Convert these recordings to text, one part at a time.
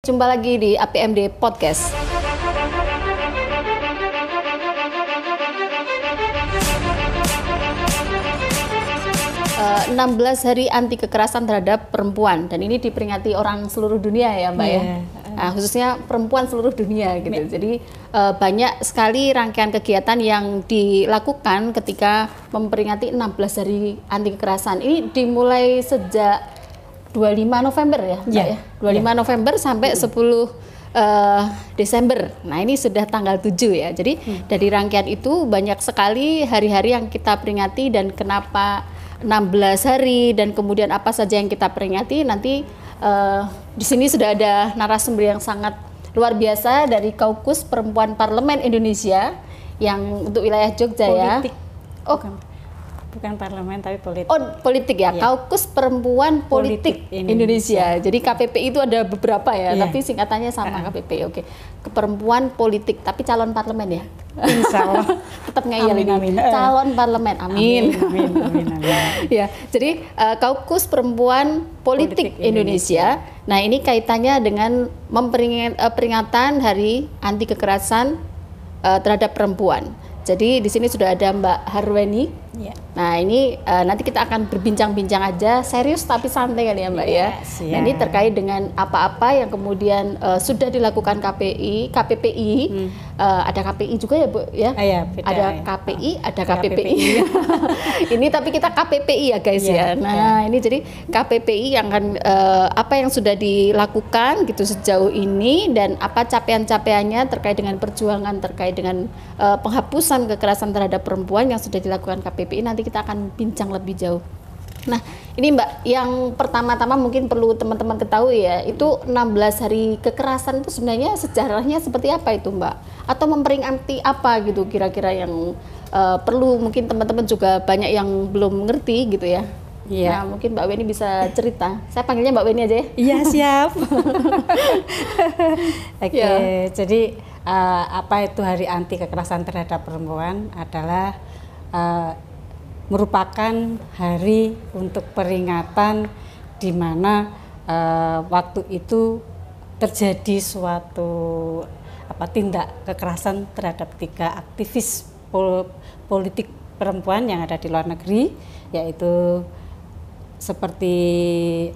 Jumpa lagi di APMD Podcast. Uh, 16 hari anti kekerasan terhadap perempuan, dan ini diperingati orang seluruh dunia ya Mbak ya. Nah, khususnya perempuan seluruh dunia gitu. Jadi banyak sekali rangkaian kegiatan yang dilakukan ketika memperingati 16 hari anti kekerasan. Ini dimulai sejak 25 November ya, Mbak ya. 25 November sampai 10 Desember. Nah, ini sudah tanggal 7 ya. Jadi dari rangkaian itu banyak sekali hari-hari yang kita peringati, dan kenapa 16 hari dan kemudian apa saja yang kita peringati. Nanti di sini sudah ada narasumber yang sangat luar biasa dari Kaukus Perempuan Parlemen Indonesia yang untuk wilayah Jogja politik. Ya. Oh, bukan parlemen tapi politik. Oh, politik ya. Kaukus Perempuan Politik Indonesia. Jadi KPPI itu ada beberapa ya, tapi singkatannya sama KPPI. Oke. Keperempuan politik, tapi calon parlemen ya. Insya Allah. Tetap ngeyel ini. Calon parlemen. Amin. Amin. Ya. Jadi Kaukus Perempuan Politik Indonesia. Nah, ini kaitannya dengan peringatan Hari Anti Kekerasan terhadap Perempuan. Jadi di sini sudah ada Mbak Harweni. Ya. Nah, ini nanti kita akan berbincang-bincang aja, serius tapi santai kali ya Mbak ya. Nah, ini terkait dengan apa-apa yang kemudian sudah dilakukan KPPI. Ada KPI juga ya Bu ya? Ada KPI, ada KPPI. Ini tapi kita KPPI ya guys ya. Nah, ini jadi KPPI yang akan apa yang sudah dilakukan gitu sejauh ini, dan apa capaian-capaiannya terkait dengan perjuangan terkait dengan penghapusan kekerasan terhadap perempuan yang sudah dilakukan KPPI. Nanti kita akan bincang lebih jauh. Nah, ini Mbak, yang pertama-tama mungkin perlu teman-teman ketahui ya, itu 16 hari kekerasan itu sebenarnya sejarahnya seperti apa itu Mbak? Atau memperingati apa gitu kira-kira yang perlu, mungkin teman-teman juga banyak yang belum mengerti gitu ya. Iya. Nah, mungkin Mbak Weni bisa cerita. Saya panggilnya Mbak Weni aja ya. Iya, siap. Oke, jadi apa itu Hari Anti Kekerasan Terhadap Perempuan adalah merupakan hari untuk peringatan di mana waktu itu terjadi suatu tindak kekerasan terhadap 3 aktivis politik perempuan yang ada di luar negeri, yaitu seperti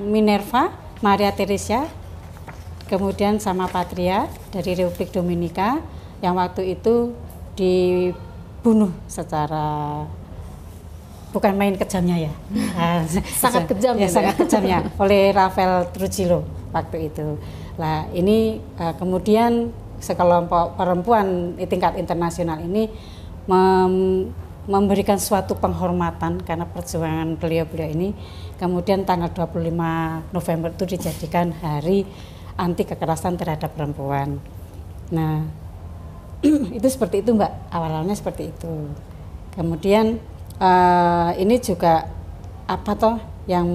Minerva, Maria Teresia, kemudian sama Patria dari Republik Dominika, yang waktu itu dibunuh secara bukan main kejamnya ya, sangat kejam ya, sangat kejamnya oleh Rafael Trujillo waktu itu. Nah, ini kemudian sekelompok perempuan di tingkat internasional ini memberikan suatu penghormatan karena perjuangan beliau-beliau ini. Kemudian tanggal 25 November itu dijadikan Hari Anti Kekerasan Terhadap Perempuan. Nah, itu seperti itu Mbak, awalnya seperti itu. Kemudian ini juga yang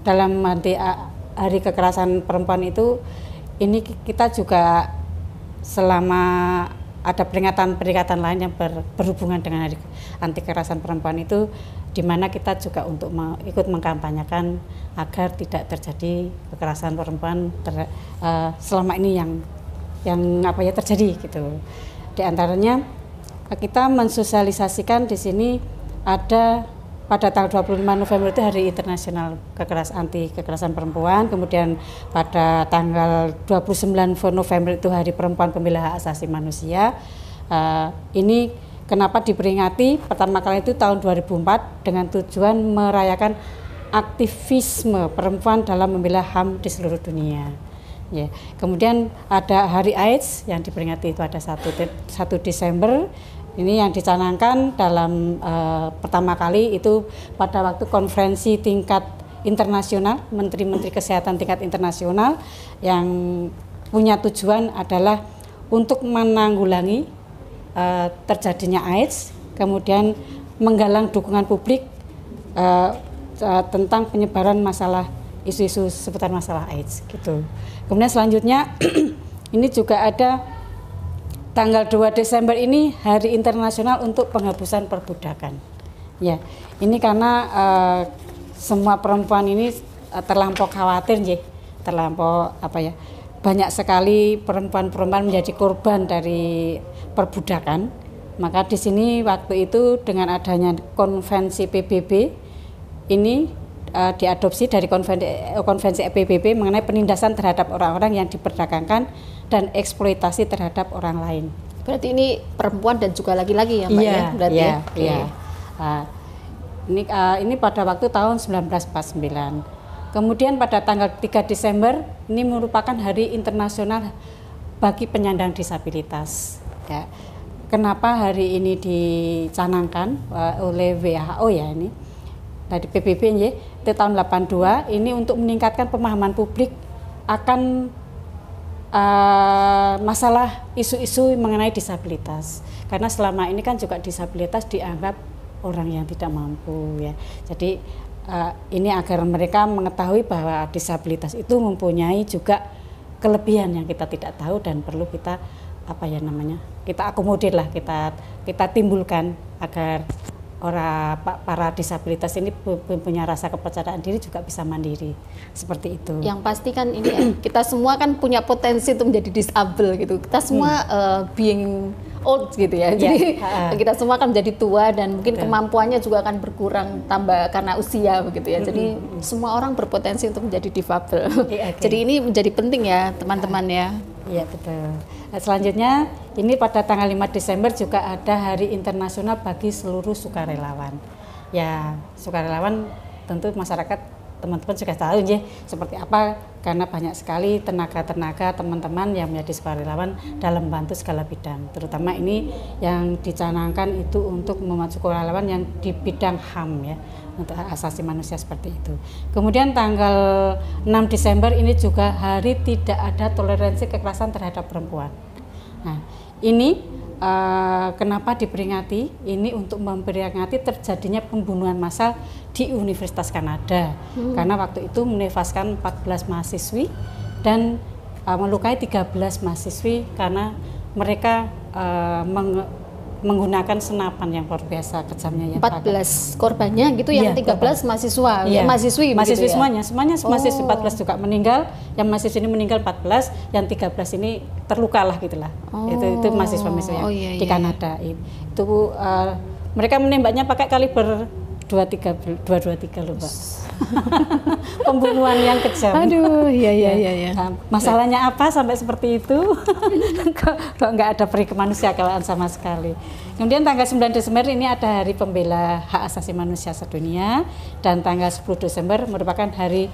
dalam Hari Kekerasan Perempuan itu, ini kita juga selama ada peringatan lain yang berhubungan dengan Hari Anti Kekerasan Perempuan itu, di mana kita juga untuk ikut mengkampanyekan agar tidak terjadi kekerasan perempuan selama ini yang terjadi gitu. Di antaranya kita mensosialisasikan di sini ada pada tanggal 25 November itu Hari Internasional Anti Kekerasan Perempuan, kemudian pada tanggal 29 November itu Hari Perempuan Pembela Hak Asasi Manusia. Ini kenapa diperingati? Pertama kali itu tahun 2004 dengan tujuan merayakan aktivisme perempuan dalam membela HAM di seluruh dunia. Ya. Kemudian ada Hari AIDS yang diperingati itu ada 1 Desember. Ini yang dicanangkan dalam pertama kali itu pada waktu konferensi tingkat internasional, Menteri-Menteri Kesehatan tingkat internasional, yang punya tujuan adalah untuk menanggulangi terjadinya AIDS, kemudian menggalang dukungan publik tentang penyebaran masalah isu-isu seputar masalah AIDS gitu. Kemudian selanjutnya ini juga ada tanggal 2 Desember ini Hari Internasional untuk Penghapusan Perbudakan. Ya, ini karena semua perempuan ini terlampau khawatir terlampau banyak sekali perempuan-perempuan menjadi korban dari perbudakan. Maka di sini waktu itu dengan adanya konvensi PBB ini diadopsi dari konvensi PBB mengenai penindasan terhadap orang-orang yang diperdagangkan dan eksploitasi terhadap orang lain. Berarti ini perempuan dan juga laki-laki ya Mbak ya? Berarti iya, okay. Iya. Ini pada waktu tahun 1949. Kemudian pada tanggal 3 Desember ini merupakan Hari Internasional bagi penyandang disabilitas. Ya. Kenapa hari ini dicanangkan oleh WHO ya ini dari PBB ya, di tahun 82 ini untuk meningkatkan pemahaman publik akan masalah isu-isu mengenai disabilitas. Karena selama ini kan juga disabilitas dianggap orang yang tidak mampu ya. Jadi ini agar mereka mengetahui bahwa disabilitas itu mempunyai juga kelebihan yang kita tidak tahu dan perlu kita kita akomodir lah, kita timbulkan agar para disabilitas ini punya rasa kepercayaan diri, juga bisa mandiri seperti itu. Yang pasti kan ini ya, kita semua kan punya potensi untuk menjadi disable gitu. Kita semua being old gitu ya. Jadi kita semua akan menjadi tua dan mungkin kemampuannya juga akan berkurang tambah karena usia begitu ya. Jadi semua orang berpotensi untuk menjadi difabel. Jadi ini menjadi penting ya teman-teman ya. Iya betul. Nah, selanjutnya ini pada tanggal 5 Desember juga ada Hari Internasional bagi seluruh sukarelawan. Ya, sukarelawan tentu masyarakat teman-teman juga tahu ya seperti apa, karena banyak sekali tenaga-tenaga teman-teman yang menjadi sukarelawan dalam membantu segala bidang. Terutama ini yang dicanangkan itu untuk membantu sukarelawan yang di bidang HAM ya, untuk hak asasi manusia seperti itu. Kemudian tanggal 6 Desember ini juga Hari Tidak Ada Toleransi Kekerasan Terhadap Perempuan. Nah, ini kenapa diperingati? Ini untuk memperingati terjadinya pembunuhan massal di Universitas Kanada. Karena waktu itu menewaskan 14 mahasiswi dan melukai 13 mahasiswi karena mereka menggunakan senapan yang luar biasa kejamnya ya. 14 korbannya gitu, yang 13 mahasiswa, mahasiswi mahasiswi gitu ya? semuanya mahasiswi 14 juga meninggal, yang mahasiswi ini meninggal 14, yang 13 ini terluka lah gitulah. Itu mahasiswa-mahasiswa yang di Kanada. Itu mereka menembaknya pakai kaliber 223 loh, Pak. Pembunuhan yang kejam. Aduh, iya. Masalahnya apa sampai seperti itu? Kok nggak ada peri kemanusiaan sama sekali. Kemudian tanggal 9 Desember ini ada Hari Pembela Hak Asasi Manusia Sedunia, dan tanggal 10 Desember merupakan Hari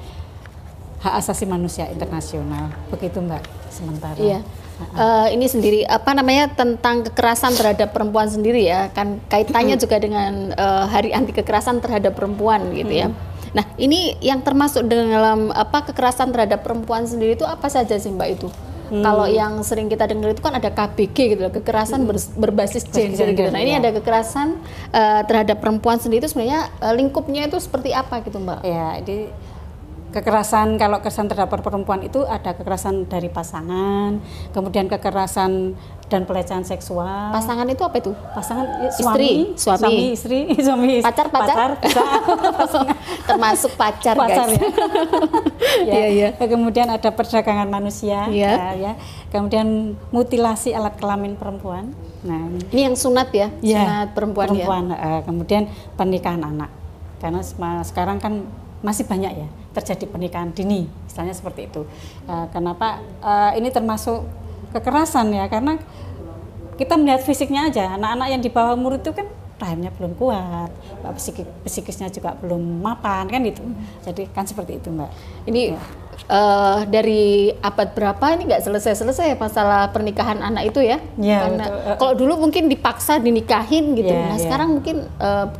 Hak Asasi Manusia Internasional. Begitu Mbak sementara. Iya. Ini sendiri tentang kekerasan terhadap perempuan sendiri ya, kan kaitannya juga dengan Hari Anti Kekerasan Terhadap Perempuan gitu ya. Nah, ini yang termasuk dalam kekerasan terhadap perempuan sendiri itu apa saja sih Mbak itu? Kalau yang sering kita dengar itu kan ada KBG gitu loh, kekerasan berbasis gender gitu. Nah, ini ada kekerasan terhadap perempuan sendiri itu sebenarnya lingkupnya itu seperti apa gitu Mbak? Ya, jadi kekerasan, kalau kekerasan terhadap perempuan itu ada kekerasan dari pasangan, kemudian kekerasan dan pelecehan seksual. Pasangan itu apa itu? Pasangan suami istri, pacar bisa. Termasuk pacar guys. Ya. Kemudian ada perdagangan manusia, ya. Kemudian mutilasi alat kelamin perempuan. Nah, ini yang sunat ya, sunat perempuan ya. Kemudian pernikahan anak, karena sekarang kan masih banyak ya terjadi pernikahan dini, misalnya seperti itu. Kenapa ini termasuk kekerasan ya? Karena kita melihat fisiknya aja, anak-anak yang di bawah umur itu kan rahimnya belum kuat, psikisnya juga belum mapan kan gitu. Jadi kan seperti itu Mbak. Ini dari abad berapa ini nggak selesai masalah pernikahan anak itu ya? Karena kalau dulu mungkin dipaksa dinikahin gitu. Nah sekarang mungkin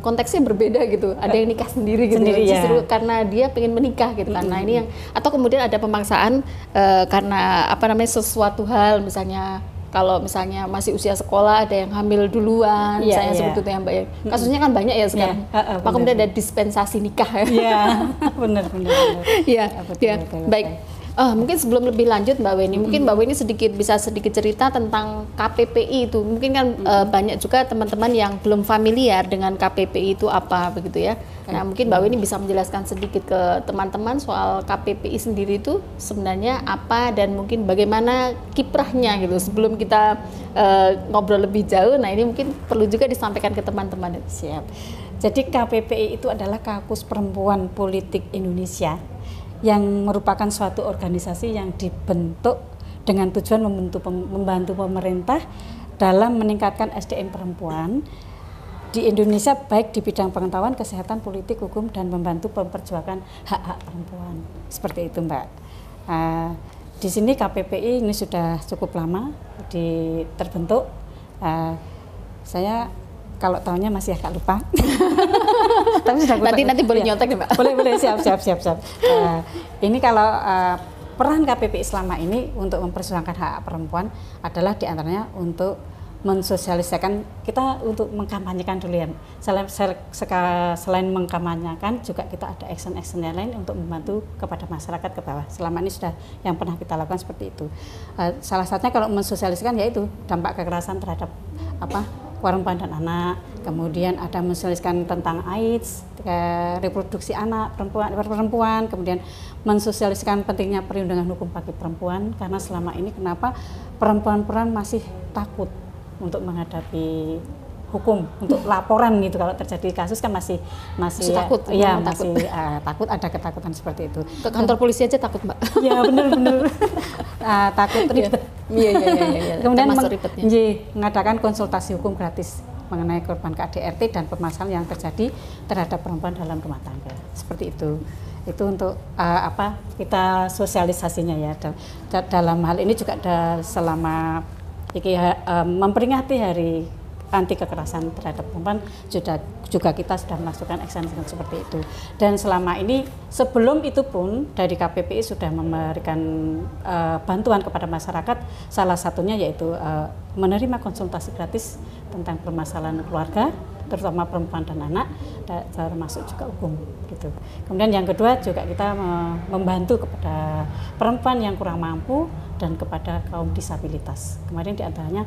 konteksnya berbeda gitu. Ada yang nikah sendiri gitu. Justru karena dia pengen menikah gitu. Karena ini yang, atau kemudian ada pemaksaan karena sesuatu hal, misalnya kalau misalnya masih usia sekolah ada yang hamil duluan, misalnya seperti itu ya Mbak ya. Kasusnya kan banyak ya sekarang. Maka kemudian ada dispensasi nikah. Iya, benar. Iya, baik. Mungkin sebelum lebih lanjut Mbak Weni, mungkin Mbak Weni bisa sedikit cerita tentang KPPI itu. Mungkin kan banyak juga teman-teman yang belum familiar dengan KPPI itu apa begitu ya. Nah, mungkin Mbak Weni bisa menjelaskan sedikit ke teman-teman soal KPPI sendiri itu sebenarnya apa dan mungkin bagaimana kiprahnya gitu. Sebelum kita ngobrol lebih jauh, nah ini mungkin perlu juga disampaikan ke teman-teman. Siap. Jadi KPPI itu adalah Kaukus Perempuan Politik Indonesia, yang merupakan suatu organisasi yang dibentuk dengan tujuan membantu pemerintah dalam meningkatkan SDM perempuan di Indonesia, baik di bidang pengetahuan, kesehatan, politik, hukum, dan membantu memperjuangkan hak-hak perempuan. Seperti itu, Mbak. Di sini KPPI ini sudah cukup lama terbentuk. Saya kalau tahunnya masih agak lupa. Tapi sudah nanti boleh nyontek ya, Mbak. Boleh siap. Ini kalau peran KPPI selama ini untuk memperjuangkan hak perempuan adalah diantaranya untuk mensosialisasikan, kita untuk mengkampanyekan dulu ya. Selain mengkampanyekan juga kita ada action yang lain untuk membantu kepada masyarakat ke bawah. Selama ini sudah yang pernah kita lakukan seperti itu. Salah satunya kalau mensosialisasikan yaitu dampak kekerasan terhadap perempuan dan anak, kemudian ada mensosialisasikan tentang AIDS, reproduksi anak perempuan, kemudian mensosialisasikan pentingnya perlindungan hukum bagi perempuan, karena selama ini kenapa perempuan masih takut untuk menghadapi hukum, untuk laporan gitu, kalau terjadi kasus kan masih takut, takut, ada ketakutan seperti itu. Ke kantor polisi aja takut, Mbak. Ya benar. Takut ribet. Iya. Kemudian mengadakan konsultasi hukum gratis mengenai korban KDRT dan permasalahan yang terjadi terhadap perempuan dalam rumah tangga. Seperti itu. Itu untuk kita sosialisasinya ya. Dalam hal ini juga ada selama memperingati hari anti kekerasan terhadap perempuan, juga kita sudah melakukan action seperti itu. Dan selama ini sebelum itu pun dari KPPI sudah memberikan bantuan kepada masyarakat, salah satunya yaitu menerima konsultasi gratis tentang permasalahan keluarga, terutama perempuan dan anak, termasuk juga hukum gitu. Kemudian yang kedua juga kita membantu kepada perempuan yang kurang mampu dan kepada kaum disabilitas. Kemarin diantaranya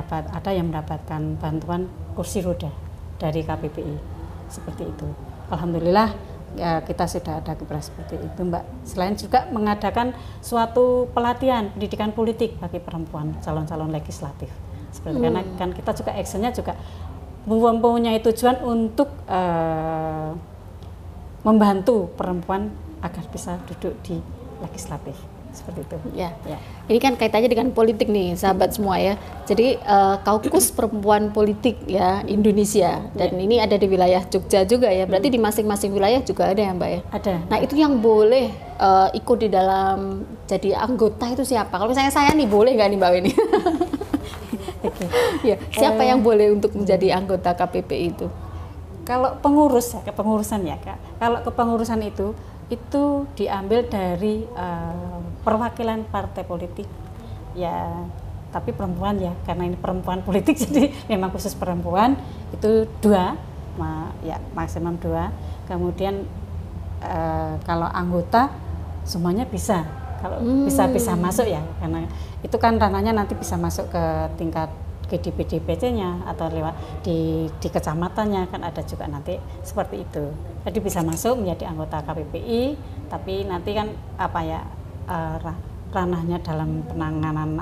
ada yang mendapatkan bantuan kursi roda dari KPPI seperti itu. Alhamdulillah ya, kita sudah ada kiprah seperti itu, Mbak. Selain juga mengadakan suatu pelatihan pendidikan politik bagi perempuan calon-calon legislatif. Seperti karena kan kita juga actionnya juga mempunyai tujuan untuk membantu perempuan agar bisa duduk di legislatif. Seperti itu. Ya. Ini kan kaitannya dengan politik nih, sahabat semua ya. Jadi Kaukus Perempuan Politik ya Indonesia, dan ini ada di wilayah Jogja juga ya. Berarti di masing-masing wilayah juga ada ya, Mbak ya. Ada. Nah, itu yang boleh ikut di dalam jadi anggota itu siapa? Kalau misalnya saya nih, boleh nggak nih, Mbak Weni? Okay. Ya, siapa yang boleh untuk menjadi anggota KPPI itu? Kalau pengurus ya, kepengurusan ya, Kak. Kalau kepengurusan itu diambil dari perwakilan partai politik ya, tapi perempuan ya, karena ini perempuan politik jadi memang khusus perempuan itu 2 maksimum 2. Kemudian kalau anggota semuanya bisa, kalau bisa masuk ya, karena itu kan ranahnya nanti bisa masuk ke tingkat DPC-nya atau lewat di kecamatannya, kan ada juga nanti seperti itu. Jadi bisa masuk menjadi anggota KPPI, tapi nanti kan ranahnya dalam penanganan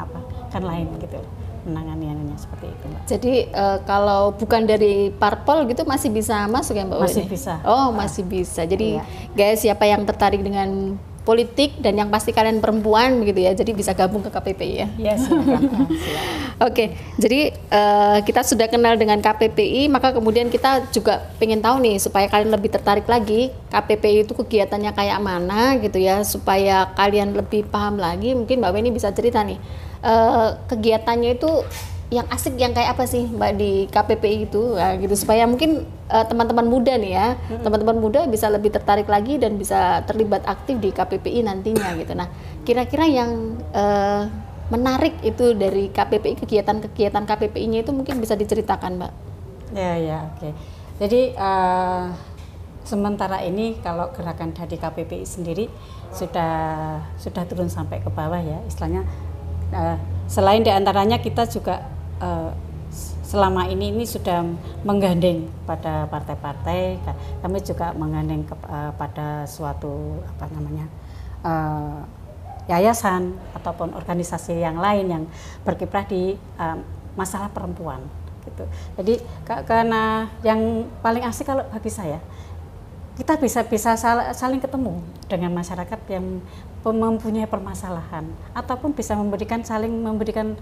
kan lain gitu, penanganannya seperti itu, Mbak. Jadi kalau bukan dari parpol gitu masih bisa masuk ya, Mbak? Masih bisa. Oh, masih bisa. Jadi guys, siapa yang tertarik dengan politik dan yang pasti kalian perempuan begitu ya, jadi bisa gabung ke KPPI ya. Yes. Oke, jadi kita sudah kenal dengan KPPI, maka kemudian kita juga pengen tahu nih supaya kalian lebih tertarik lagi KPPI itu kegiatannya kayak mana gitu ya, supaya kalian lebih paham lagi. Mungkin Mbak Weni bisa cerita nih kegiatannya itu yang asik yang kayak apa sih, Mbak, di KPPI itu ya, gitu, supaya mungkin teman-teman muda nih ya, teman-teman muda bisa lebih tertarik lagi dan bisa terlibat aktif di KPPI nantinya gitu. Nah, kira-kira yang menarik itu dari KPPI, kegiatan KPPI-nya itu mungkin bisa diceritakan, Mbak? Ya, oke. Jadi sementara ini kalau gerakan dari KPPI sendiri sudah turun sampai ke bawah ya, istilahnya. Selain diantaranya kita juga selama ini sudah menggandeng pada partai-partai, kami juga menggandeng pada suatu yayasan ataupun organisasi yang lain yang berkiprah di masalah perempuan gitu. Jadi karena yang paling asik kalau bagi saya, kita bisa saling ketemu dengan masyarakat yang mempunyai permasalahan, ataupun bisa saling memberikan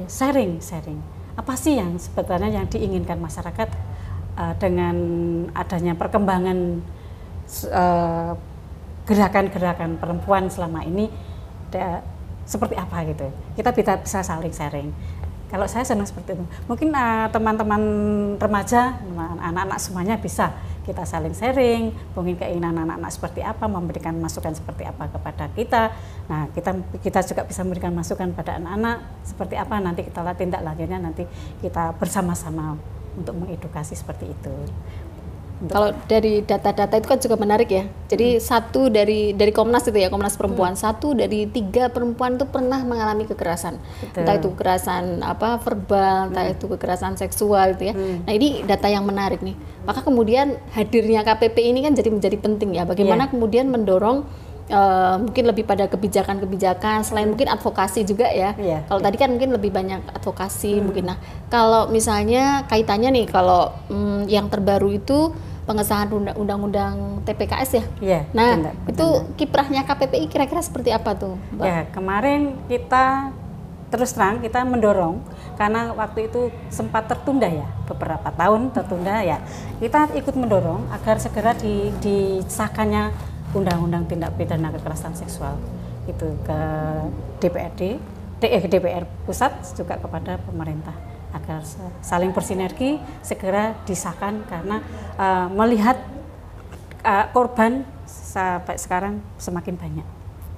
sharing apa sih yang sebetulnya yang diinginkan masyarakat dengan adanya perkembangan gerakan-gerakan perempuan selama ini seperti apa gitu. Kita bisa saling sharing. Kalau saya senang seperti itu. Mungkin teman-teman remaja, anak-anak semuanya bisa kita saling sharing, mungkin keinginan anak-anak seperti apa, memberikan masukan seperti apa kepada kita. Nah, kita juga bisa memberikan masukan pada anak-anak seperti apa, nanti kita tindak lanjutnya, nanti kita bersama-sama untuk mengedukasi seperti itu. Kalau dari data-data itu kan juga menarik ya. Jadi satu dari Komnas itu ya, Komnas Perempuan, 1 dari 3 perempuan itu pernah mengalami kekerasan. Betul. Entah itu kekerasan verbal, entah itu kekerasan seksual gitu ya. Nah, ini data yang menarik nih. Maka kemudian hadirnya KPPI ini kan menjadi penting ya. Bagaimana kemudian mendorong mungkin lebih pada kebijakan-kebijakan selain mungkin advokasi juga ya. Kalau tadi kan mungkin lebih banyak advokasi mungkin. Nah, kalau misalnya kaitannya nih, kalau yang terbaru itu pengesahan undang-undang TPKS ya. Nah, itu kiprahnya KPPI kira-kira seperti apa tuh, Mbak? Ya, kemarin kita terus terang kita mendorong karena waktu itu sempat tertunda ya, beberapa tahun tertunda ya. Kita ikut mendorong agar segera disahkannya Undang-Undang Tindak Pidana Kekerasan Seksual itu ke DPR pusat juga kepada pemerintah agar saling bersinergi segera disahkan karena melihat korban sampai sekarang semakin banyak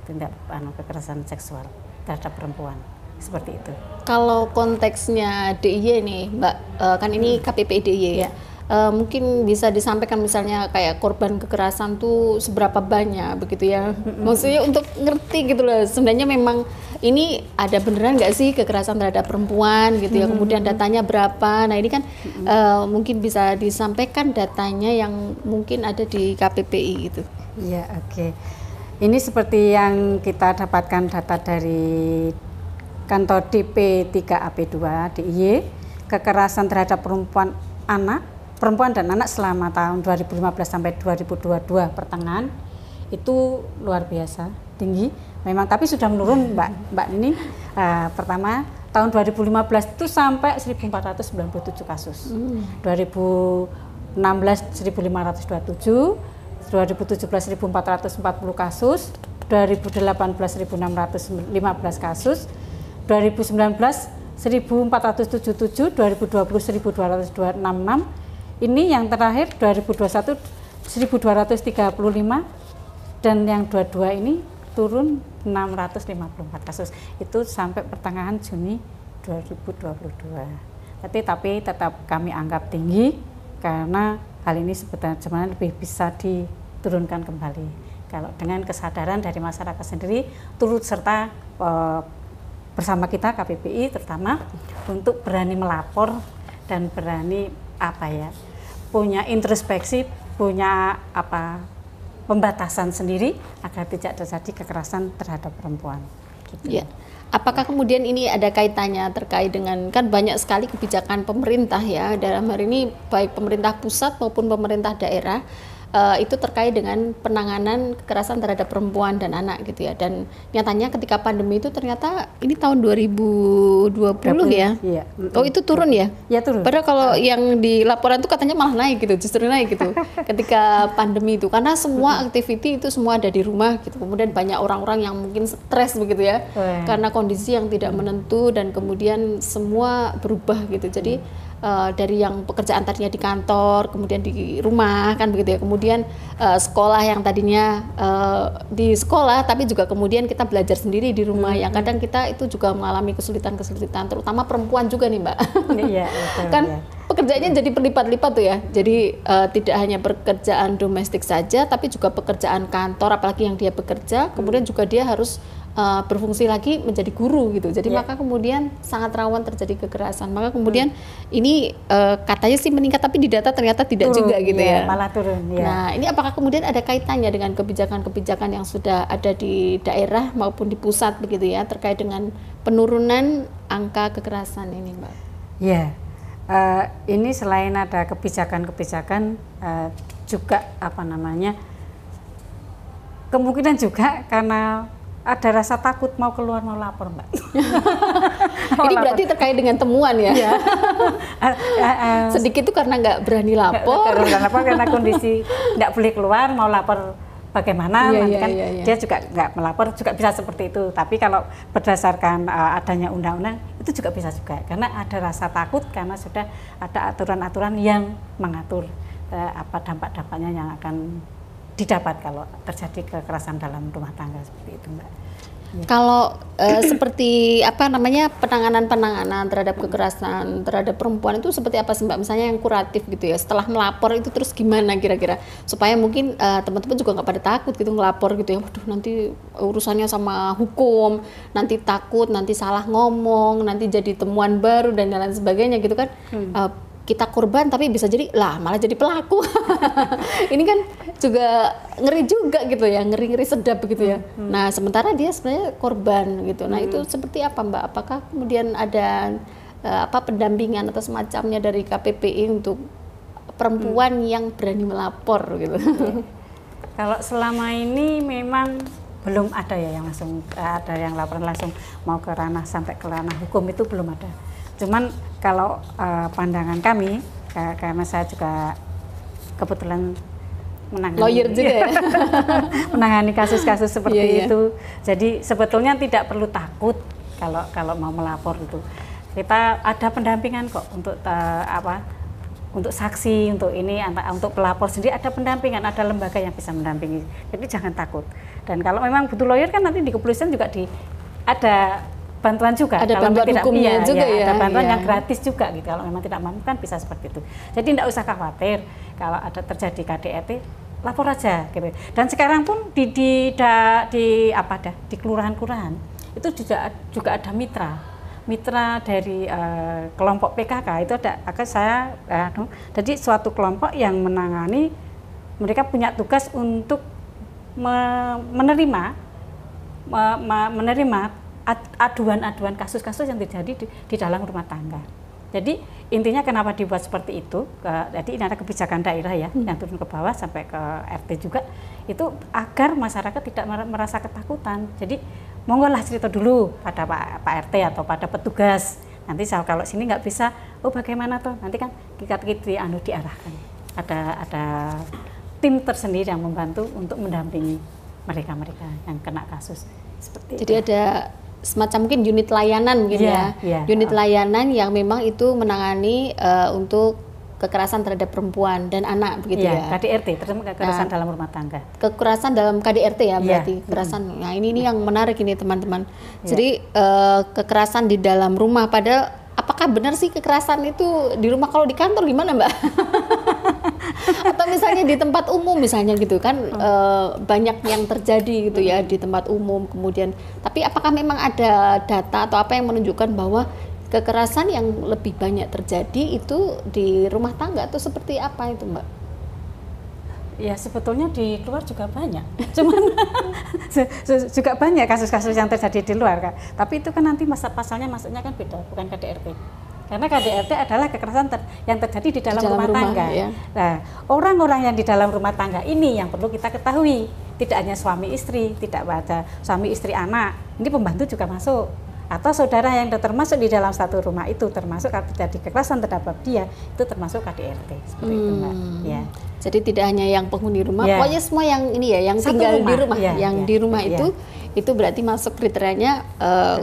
tindak kekerasan seksual terhadap perempuan seperti itu. Kalau konteksnya DIY nih, Mbak, kan ini KPPI DIY ya. Mungkin bisa disampaikan misalnya kayak korban kekerasan tuh seberapa banyak begitu ya. Maksudnya untuk ngerti gitu loh, sebenarnya memang ini ada beneran nggak sih kekerasan terhadap perempuan gitu ya, kemudian datanya berapa. Nah, ini kan mungkin bisa disampaikan datanya yang mungkin ada di KPPI gitu. Iya, oke. Ini seperti yang kita dapatkan data dari kantor DP3AP2 DIY, kekerasan terhadap perempuan dan anak selama tahun 2015 sampai 2022 pertengahan itu luar biasa tinggi memang, tapi sudah menurun Mbak Nini. Pertama tahun 2015 itu sampai 1497 kasus, 2016 1527, 2017 1440 kasus, 2018 1615 kasus, 2019 1477, 2020 1266. Ini yang terakhir 2021 1235, dan yang 22 ini turun 654 kasus. Itu sampai pertengahan Juni 2022. Tapi tetap kami anggap tinggi karena hal ini sebenarnya lebih bisa diturunkan kembali. Kalau dengan kesadaran dari masyarakat sendiri turut serta bersama kita KPPI terutama untuk berani melapor dan berani punya introspeksi, punya pembatasan sendiri agar tidak terjadi kekerasan terhadap perempuan. Gitu. Ya. Apakah kemudian ini ada kaitannya terkait dengan, kan banyak sekali kebijakan pemerintah ya, dalam hari ini baik pemerintah pusat maupun pemerintah daerah itu terkait dengan penanganan kekerasan terhadap perempuan dan anak gitu ya. Dan nyatanya ketika pandemi itu ternyata ini tahun 2020 ya. Iya. Oh, itu turun ya? Ya, turun. Padahal kalau yang di laporan itu katanya malah naik gitu, justru naik gitu. Ketika pandemi itu karena semua activity itu semua ada di rumah gitu. Kemudian banyak orang-orang yang mungkin stres begitu ya. Karena kondisi yang tidak menentu dan kemudian semua berubah gitu. Jadi dari yang pekerjaan tadinya di kantor, kemudian di rumah kan begitu ya, kemudian sekolah yang tadinya di sekolah, tapi juga kemudian kita belajar sendiri di rumah, yang kadang kita itu juga mengalami kesulitan-kesulitan, terutama perempuan juga nih Mbak. Iya, betul, kan ya. pekerjaannya jadi berlipat-lipat tuh ya. Jadi tidak hanya pekerjaan domestik saja, tapi juga pekerjaan kantor, apalagi yang dia bekerja. Kemudian juga dia harus berfungsi lagi menjadi guru gitu. Jadi maka kemudian sangat rawan terjadi kekerasan. Maka kemudian ini katanya sih meningkat, tapi di data ternyata tidak juga gitu ya. Malah turun. Ya. Nah, ini apakah kemudian ada kaitannya dengan kebijakan-kebijakan yang sudah ada di daerah maupun di pusat begitu ya, terkait dengan penurunan angka kekerasan ini, Mbak? Ya, ini selain ada kebijakan-kebijakan juga apa namanya, kemungkinan juga karena ada rasa takut mau keluar mau lapor, Mbak. Ini berarti terkait dengan temuan ya? Ya. Sedikit itu karena nggak berani lapor. Karena kondisi nggak boleh keluar, mau lapor bagaimana, nanti kan dia juga nggak melapor, juga bisa seperti itu. Tapi kalau berdasarkan adanya undang-undang, itu juga bisa juga. Karena ada rasa takut, karena sudah ada aturan-aturan yang mengatur apa dampak-dampaknya yang akan didapat kalau terjadi kekerasan dalam rumah tangga seperti itu, Mbak. Ya. Kalau seperti apa namanya penanganan terhadap kekerasan terhadap perempuan itu seperti apa sih, Mbak? Misalnya yang kuratif gitu ya, setelah melapor itu terus gimana kira-kira supaya mungkin teman-teman juga nggak pada takut gitu ngelapor gitu ya, waduh nanti urusannya sama hukum, nanti takut, nanti salah ngomong, nanti jadi temuan baru dan lain sebagainya gitu kan. Kita korban tapi bisa jadi lah malah jadi pelaku. Ini kan juga ngeri juga gitu ya, ngeri-ngeri sedap gitu ya. Nah sementara dia sebenarnya korban gitu. Nah itu seperti apa, Mbak? Apakah kemudian ada pendampingan atau semacamnya dari KPPI untuk perempuan yang berani melapor gitu? Kalau selama ini memang belum ada ya yang langsung ada yang laporan langsung mau ke ranah sampai ke ranah hukum, itu belum ada. Cuman kalau pandangan kami, karena saya juga kebetulan menangani lawyer juga ya? menangani kasus-kasus seperti itu, jadi sebetulnya tidak perlu takut kalau mau melapor itu. Kita ada pendampingan kok untuk untuk saksi, untuk ini, untuk pelapor sendiri ada pendampingan, ada lembaga yang bisa mendampingi. Jadi jangan takut. Dan kalau memang butuh lawyer kan nanti di kepolisian juga ada bantuan juga. Ada kalau bantuan tidak, hukumnya juga ya. Ada bantuan yang gratis juga gitu. Kalau memang tidak mampu kan bisa seperti itu. Jadi tidak usah khawatir kalau ada terjadi KDRT, lapor aja gitu. Dan sekarang pun di kelurahan-kelurahan itu juga ada mitra dari kelompok PKK itu jadi suatu kelompok yang menangani, mereka punya tugas untuk menerima aduan-aduan kasus-kasus yang terjadi di dalam rumah tangga. Jadi intinya kenapa dibuat seperti itu, jadi ini ada kebijakan daerah ya yang turun ke bawah sampai ke RT juga, itu agar masyarakat tidak merasa ketakutan. Jadi monggolah cerita dulu pada Pak RT atau pada petugas. Nanti kalau sini nggak bisa, oh bagaimana toh? Nanti kan kita diarahkan. Ada tim tersendiri yang membantu untuk mendampingi mereka yang kena kasus seperti Jadi itu. Ada semacam mungkin unit layanan mungkin unit layanan yang memang itu menangani untuk kekerasan terhadap perempuan dan anak begitu ya. KDRT, terutama kekerasan dalam rumah tangga. Kekerasan dalam KDRT ya berarti kekerasan. Nah ini yang menarik ini teman-teman. Jadi kekerasan di dalam rumah, padahal apakah benar sih kekerasan itu di rumah? Kalau di kantor gimana, Mbak? Atau misalnya di tempat umum misalnya gitu kan, banyak yang terjadi gitu ya di tempat umum. Kemudian tapi apakah memang ada data atau apa yang menunjukkan bahwa kekerasan yang lebih banyak terjadi itu di rumah tangga atau seperti apa itu, Mbak? Ya sebetulnya di luar juga banyak, cuman juga banyak kasus-kasus yang terjadi di luar kan. Tapi itu kan nanti pasalnya masuknya kan beda, bukan KDRT. Karena KDRT adalah kekerasan yang terjadi di dalam rumah tangga. Ya. Nah, orang-orang yang di dalam rumah tangga ini yang perlu kita ketahui, tidak hanya suami istri, tidak ada suami istri anak, ini pembantu juga masuk. Atau saudara yang termasuk di dalam satu rumah itu termasuk kalau terjadi kekerasan terhadap dia, itu termasuk KDRT seperti itu, Mbak. Ya. Jadi tidak hanya yang penghuni rumah, pokoknya semua yang ini ya, yang satu tinggal rumah. Di rumah, di rumah itu berarti masuk kriterianya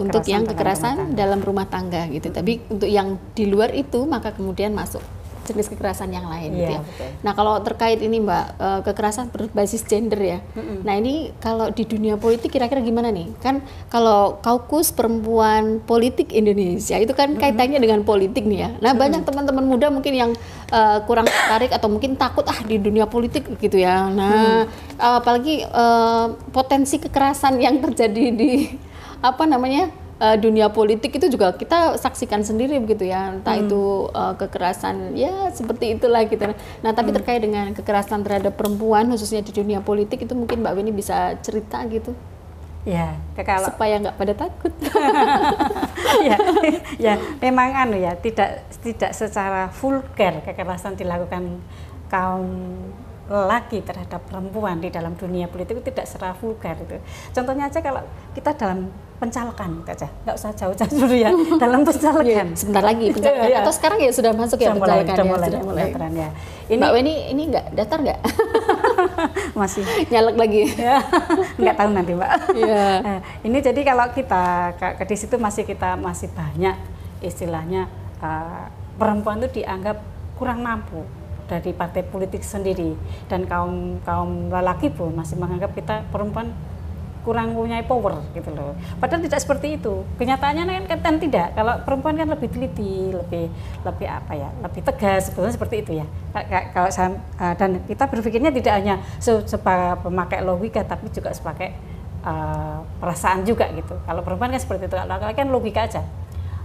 untuk yang kekerasan dalam rumah tangga gitu. Tapi untuk yang di luar itu maka kemudian masuk jenis kekerasan yang lain gitu ya. Betul. Nah kalau terkait ini Mbak, kekerasan berbasis gender ya. Nah ini kalau di dunia politik kira-kira gimana nih? Kan kalau Kaukus Perempuan Politik Indonesia itu kan kaitannya dengan politik nih ya. Nah banyak teman-teman muda mungkin yang kurang tertarik atau mungkin takut di dunia politik gitu ya. Nah apalagi potensi kekerasan yang terjadi di dunia politik itu juga kita saksikan sendiri begitu ya, entah itu kekerasan ya seperti itulah gitu. Nah tapi terkait dengan kekerasan terhadap perempuan khususnya di dunia politik itu mungkin Mbak Weni bisa cerita gitu ya, kalau supaya nggak pada takut. ya memang tidak secara vulgar kekerasan dilakukan kaum laki terhadap perempuan di dalam dunia politik itu tidak secara vulgar itu. Contohnya aja kalau kita dalam pencalekan aja, nggak usah jauh-jauh dulu ya, dalam pencalekan. Sebentar lagi pencalekan atau sekarang ya sudah masuk ya pencalekan sudah mulai. Ya. Ini Mbak Weni ini nggak daftar nggak? Masih nyalek lagi. Ya, nggak tahu nanti Mbak. Yeah. Ini jadi kalau kita di situ masih banyak istilahnya perempuan itu dianggap kurang mampu dari partai politik sendiri, dan kaum lelaki pun masih menganggap kita perempuan kurang punya power gitu loh. Padahal tidak seperti itu. Kenyataannya kan tidak. Kalau perempuan kan lebih teliti, lebih tegas sebetulnya seperti itu ya. Kalau dan kita berpikirnya tidak hanya sebagai pemakai logika tapi juga sebagai perasaan juga gitu. Kalau perempuan kan seperti itu. Kalau laki-laki kan logika aja.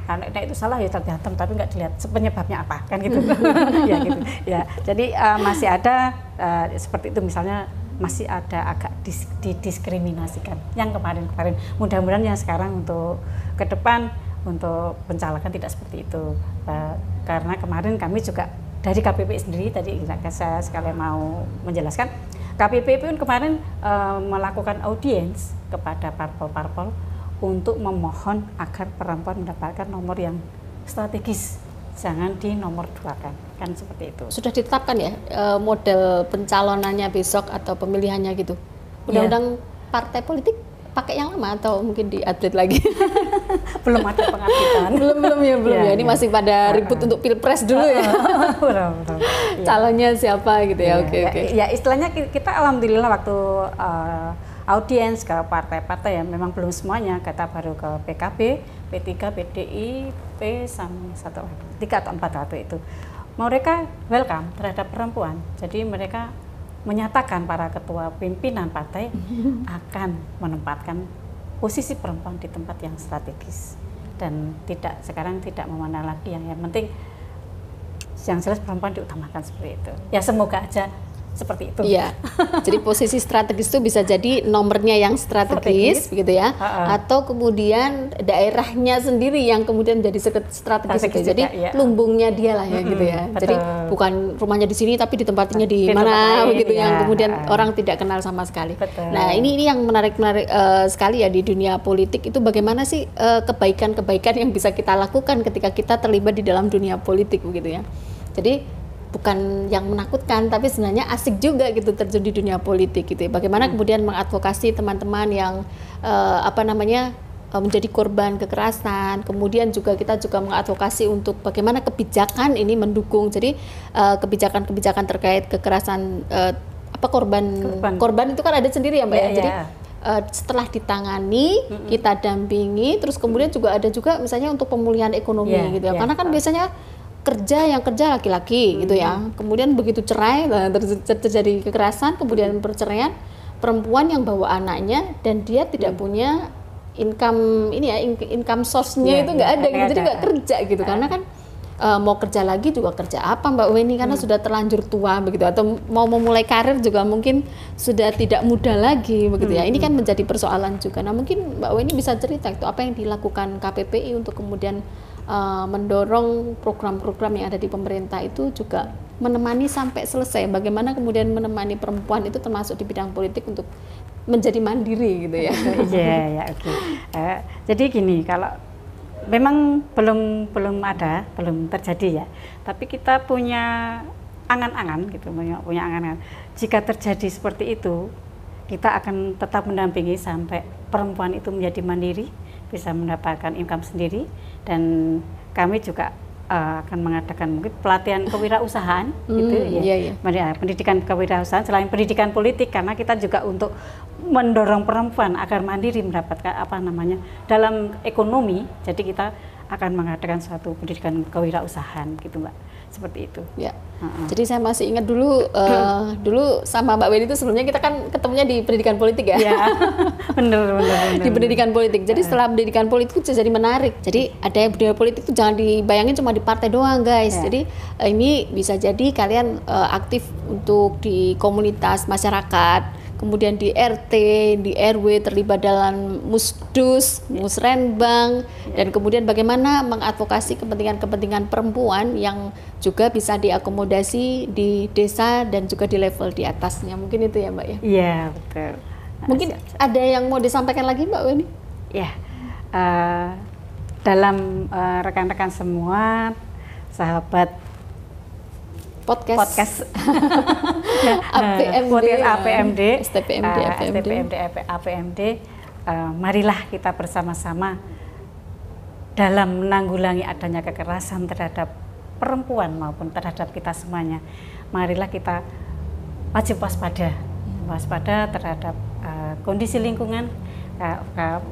Karena itu salah ya dihantam tapi nggak dilihat penyebabnya apa kan gitu. Ya gitu. Ya. Jadi masih ada seperti itu, misalnya masih ada agak didiskriminasikan yang kemarin. Mudah-mudahan yang sekarang untuk ke depan untuk pencalekan tidak seperti itu. Karena kemarin kami juga dari KPPI sendiri, tadi saya sekalian mau menjelaskan, KPPI pun kemarin melakukan audiens kepada parpol-parpol untuk memohon agar perempuan mendapatkan nomor yang strategis, jangan di nomor 2 kan seperti itu. Sudah ditetapkan ya model pencalonannya besok atau pemilihannya gitu. Undang-undang partai politik pakai yang lama atau mungkin di-update lagi? Belum ada pengupdatean. belum ya. Ini masih pada ribut untuk pilpres dulu ya. Belum. Calonnya siapa gitu ya? Oke. Ya istilahnya kita alhamdulillah waktu audiens ke partai-partai ya, memang belum semuanya, kita baru ke PKB, P3, PDI, P sama 3 atau 4 waktu itu. Mereka welcome terhadap perempuan, jadi mereka menyatakan para ketua pimpinan partai akan menempatkan posisi perempuan di tempat yang strategis dan sekarang tidak memandang lagi yang penting yang jelas perempuan diutamakan seperti itu. Ya semoga aja seperti itu. Iya. Jadi posisi strategis itu bisa jadi nomornya yang strategis begitu ya, atau kemudian daerahnya sendiri yang kemudian jadi strategis gitu. Jadi lumbungnya dia lah ya gitu ya. Betul. Jadi bukan rumahnya di sini tapi ditempatinya di mana begitu yang kemudian orang tidak kenal sama sekali. Betul. Nah, ini yang menarik sekali ya di dunia politik itu, bagaimana sih kebaikan-kebaikan yang bisa kita lakukan ketika kita terlibat di dalam dunia politik begitu ya. Jadi bukan yang menakutkan, tapi sebenarnya asik juga gitu terjun di dunia politik gitu. Bagaimana kemudian mengadvokasi teman-teman yang menjadi korban kekerasan. Kemudian kita juga mengadvokasi untuk bagaimana kebijakan ini mendukung. Jadi kebijakan-kebijakan terkait kekerasan korban itu kan ada sendiri ya Mbak ya. Jadi setelah ditangani, kita dampingi, terus kemudian juga ada juga misalnya untuk pemulihan ekonomi gitu ya. Karena kan biasanya yang kerja laki-laki gitu ya, kemudian begitu cerai terjadi kekerasan, kemudian perceraian, perempuan yang bawa anaknya dan dia tidak punya income source-nya itu nggak ada gitu, jadi nggak kerja gitu, karena kan mau kerja lagi juga kerja apa Mbak Weni, karena sudah terlanjur tua begitu, atau mau memulai karir juga mungkin sudah tidak muda lagi begitu ya. Ini kan menjadi persoalan juga. Nah mungkin Mbak Weni bisa cerita itu apa yang dilakukan KPPI untuk kemudian mendorong program-program yang ada di pemerintah itu juga menemani sampai selesai. Bagaimana kemudian menemani perempuan itu termasuk di bidang politik untuk menjadi mandiri gitu ya. Iya, oke. Jadi gini, kalau memang belum terjadi ya. Tapi kita punya angan-angan gitu, punya angan-angan. Jika terjadi seperti itu, kita akan tetap mendampingi sampai perempuan itu menjadi mandiri, bisa mendapatkan income sendiri, dan kami juga akan mengadakan mungkin pelatihan kewirausahaan gitu ya. Pendidikan kewirausahaan selain pendidikan politik, karena kita juga untuk mendorong perempuan agar mandiri mendapatkan dalam ekonomi. Jadi kita akan mengadakan suatu pendidikan kewirausahaan gitu Mbak, seperti itu. Ya. Jadi saya masih ingat dulu dulu sama Mbak Weni itu sebelumnya kita kan ketemunya di pendidikan politik ya. Ya, bener. Di pendidikan politik. Jadi setelah pendidikan politik itu jadi menarik. Jadi ada yang pendidikan politik itu jangan dibayangin cuma di partai doang guys. Jadi ini bisa jadi kalian aktif untuk di komunitas masyarakat, kemudian di RT, di RW, terlibat dalam musdus, musrenbang, dan kemudian bagaimana mengadvokasi kepentingan-kepentingan perempuan yang juga bisa diakomodasi di desa dan juga di level di atasnya. Mungkin itu ya Mbak ya? Iya, betul. Mungkin ada yang mau disampaikan lagi Mbak Weni? Ya, dalam rekan-rekan semua, sahabat podcast APMD, APMD, marilah kita bersama-sama dalam menanggulangi adanya kekerasan terhadap perempuan maupun terhadap kita semuanya. Marilah kita wajib waspada terhadap kondisi lingkungan,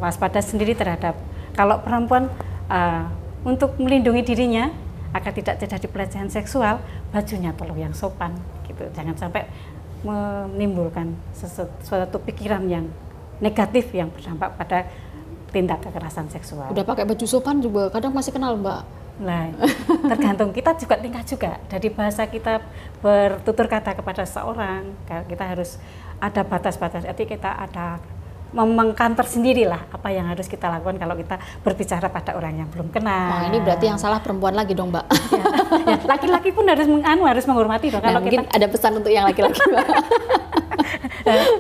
waspada sendiri terhadap kalau perempuan untuk melindungi dirinya agar tidak terjadi pelecehan seksual, bajunya perlu yang sopan gitu. Jangan sampai menimbulkan suatu pikiran yang negatif yang berdampak pada tindak kekerasan seksual. Udah pakai baju sopan juga kadang masih kenal Mbak. Nah, tergantung kita juga tingkah juga. Dari bahasa kita bertutur kata kepada seorang, kita harus ada batas-batas. Artinya kita ada mengkanter sendirilah apa yang harus kita lakukan kalau kita berbicara pada orang yang belum kenal. Oh, ini berarti yang salah perempuan lagi dong Mbak. Ya, laki-laki pun harus menghormati dong. Kalau mungkin ada pesan untuk yang laki-laki Mbak.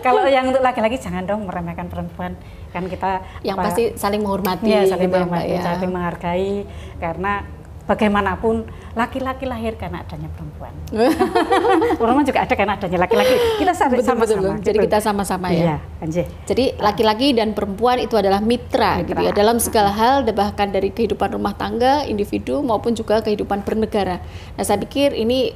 Kalau yang untuk laki-laki jangan dong meremehkan perempuan, kan kita yang pasti saling menghormati, saling gitu menghormati, ya, saling menghargai, karena bagaimanapun laki-laki lahir karena adanya perempuan. Perempuan juga ada karena adanya laki-laki. Kita sama-sama. Jadi kita sama-sama ya. Jadi laki-laki dan perempuan itu adalah mitra gitu ya dalam segala hal, bahkan dari kehidupan rumah tangga, individu maupun juga kehidupan bernegara. Nah, saya pikir ini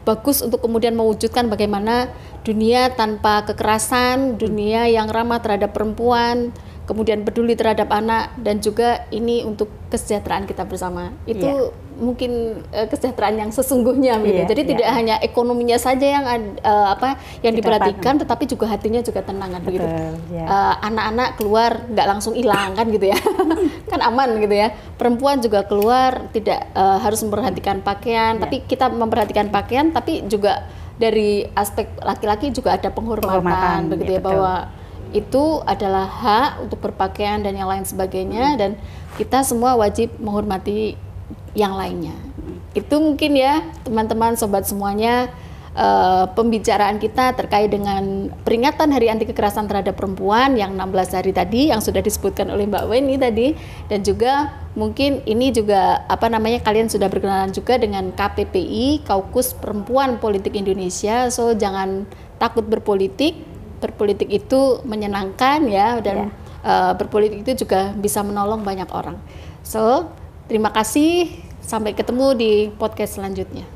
bagus untuk kemudian mewujudkan bagaimana dunia tanpa kekerasan, dunia yang ramah terhadap perempuan, kemudian peduli terhadap anak, dan juga ini untuk kesejahteraan kita bersama. Itu mungkin kesejahteraan yang sesungguhnya gitu. Jadi tidak hanya ekonominya saja yang yang diperhatikan, tetapi juga hatinya juga tenang kan begitu. Anak-anak keluar nggak langsung hilang kan gitu ya. Kan aman gitu ya. Perempuan juga keluar tidak harus memperhatikan pakaian, tapi kita memperhatikan pakaian, tapi juga dari aspek laki-laki juga ada penghormatan begitu ya, bahwa itu adalah hak untuk berpakaian dan yang lain sebagainya, dan kita semua wajib menghormati yang lainnya. Itu mungkin ya teman-teman sobat semuanya, pembicaraan kita terkait dengan peringatan Hari Anti Kekerasan Terhadap Perempuan yang 16 hari tadi yang sudah disebutkan oleh Mbak Weni tadi, dan juga mungkin ini juga kalian sudah berkenalan juga dengan KPPI, Kaukus Perempuan Politik Indonesia. So jangan takut berpolitik. Berpolitik itu menyenangkan ya, dan berpolitik itu juga bisa menolong banyak orang. So terima kasih, sampai ketemu di podcast selanjutnya.